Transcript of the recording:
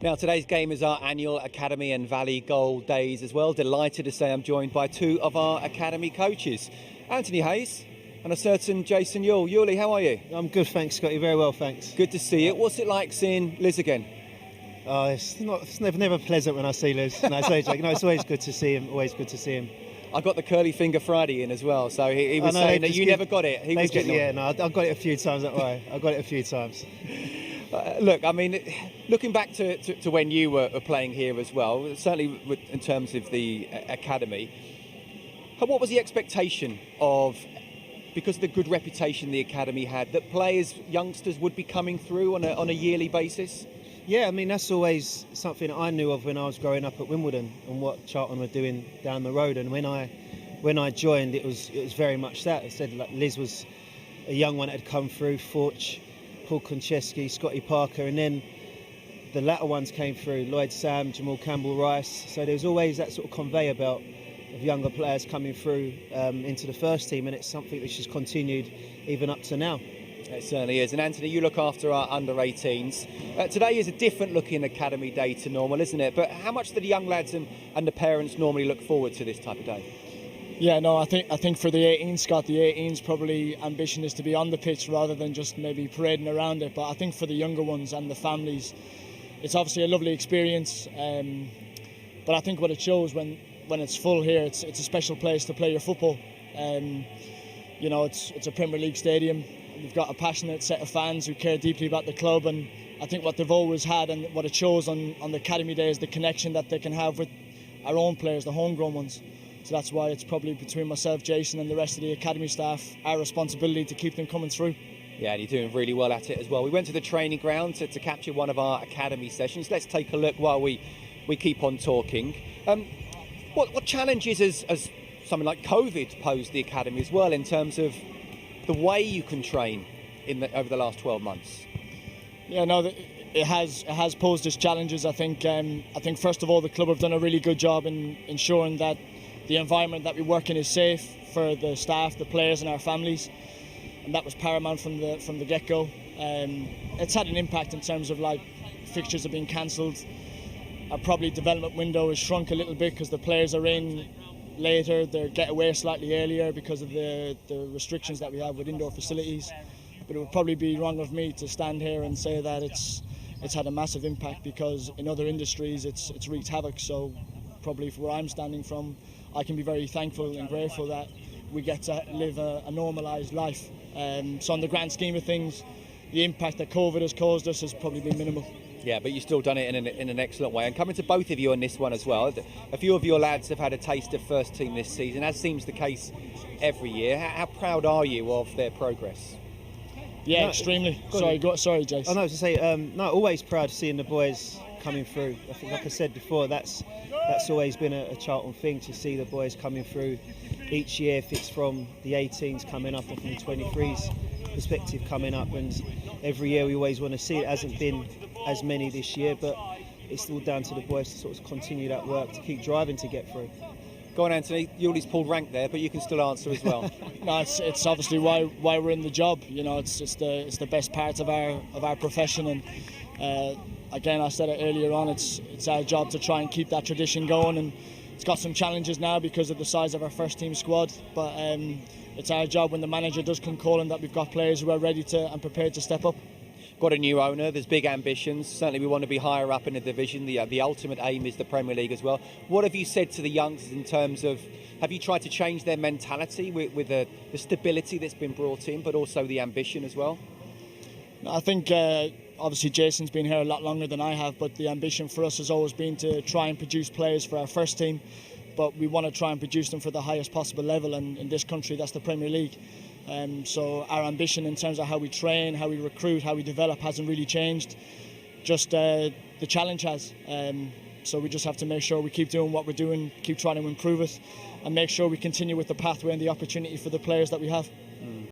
Now, today's game is our annual Academy and Valley Gold Days as well. Delighted to say I'm joined by two of our Academy coaches, Anthony Hayes and a certain Jason Euell. Euell, how are you? I'm good, thanks, Scotty. Very well, thanks. Good to see you. What's it like seeing Liz again? Oh, it's never pleasant when I see Liz. No, it's always good to see him. Always good to see him. I got the curly finger Friday in as well, so he was saying that you never got it. He was getting yeah, no, I got it a few times that way. I got it a few times. Look, I mean, looking back to when you were playing here as well, certainly in terms of the academy, what was the expectation of, because of the good reputation the academy had, that players, youngsters would be coming through on a yearly basis? Yeah, I mean, that's always something I knew of when I was growing up at Wimbledon and what Charlton were doing down the road. And when I joined, it was very much that. It said like Liz was a young one that had come through, Forge, Paul Konchesky, Scotty Parker, and then the latter ones came through, Lloyd Sam, Jamal Campbell-Rice. So there was always that sort of conveyor belt of younger players coming through into the first team, and it's something which has continued even up to now. It certainly is. And Anthony, you look after our under-18s. Today is a different looking academy day to normal, isn't it? But how much do the young lads and the parents normally look forward to this type of day? Yeah, no, I think for the 18s, Scott, the 18s probably ambition is to be on the pitch rather than just maybe parading around it. But I think for the younger ones and the families, it's obviously a lovely experience. But I think what it shows when it's full here, it's a special place to play your football. You know, it's a Premier League stadium. We've got a passionate set of fans who care deeply about the club, and I think what they've always had and what it shows on the academy day is the connection that they can have with our own players, the homegrown ones. So that's why it's probably between myself, Jason, and the rest of the academy staff, our responsibility to keep them coming through. Yeah, and you're doing really well at it as well. We went to the training ground to capture one of our academy sessions. Let's take a look while we keep on talking. What challenges has something like COVID posed the academy as well in terms of the way you can train over the last 12 months? Yeah, no, it has posed us challenges. I think first of all the club have done a really good job in ensuring that the environment that we work in is safe for the staff, the players, and our families, and that was paramount from the get-go. It's had an impact in terms of like fixtures have been cancelled. Our probably development window has shrunk a little bit because the players are in later, they get away slightly earlier because of the restrictions that we have with indoor facilities. But it would probably be wrong of me to stand here and say that it's had a massive impact, because in other industries it's wreaked havoc. So probably for where I'm standing from, I can be very thankful and grateful that we get to live a normalised life. So on the grand scheme of things, the impact that COVID has caused us has probably been minimal. Yeah, but you've still done it in an excellent way. And coming to both of you on this one as well, a few of your lads have had a taste of first team this season, as seems the case every year. How proud are you of their progress? Yeah, extremely. Sorry, Jason. I was to say, always proud seeing the boys coming through. I think, like I said before, that's always been a Charlton thing, to see the boys coming through each year, if it's from the 18s coming up or from the 23s perspective coming up. And every year we always want to see it. Hasn't been as many this year, but it's all down to the boys to sort of continue that work, to keep driving to get through. Go on, Anthony. Euell's pulled rank there, but you can still answer as well. No, it's obviously why we're in the job. You know, it's the best part of our profession, and again, I said it earlier on. It's our job to try and keep that tradition going, and it's got some challenges now because of the size of our first team squad. But it's our job when the manager does come calling that we've got players who are ready to and prepared to step up. Got a new owner, there's big ambitions. Certainly we want to be higher up in the division. The ultimate aim is the Premier League as well. What have you said to the youngsters in terms of, have you tried to change their mentality with the stability that's been brought in, but also the ambition as well? I think obviously Jason's been here a lot longer than I have, but the ambition for us has always been to try and produce players for our first team, but we want to try and produce them for the highest possible level, and in this country that's the Premier League. So our ambition in terms of how we train, how we recruit, how we develop hasn't really changed. Just the challenge has. So we just have to make sure we keep doing what we're doing, keep trying to improve it, and make sure we continue with the pathway and the opportunity for the players that we have.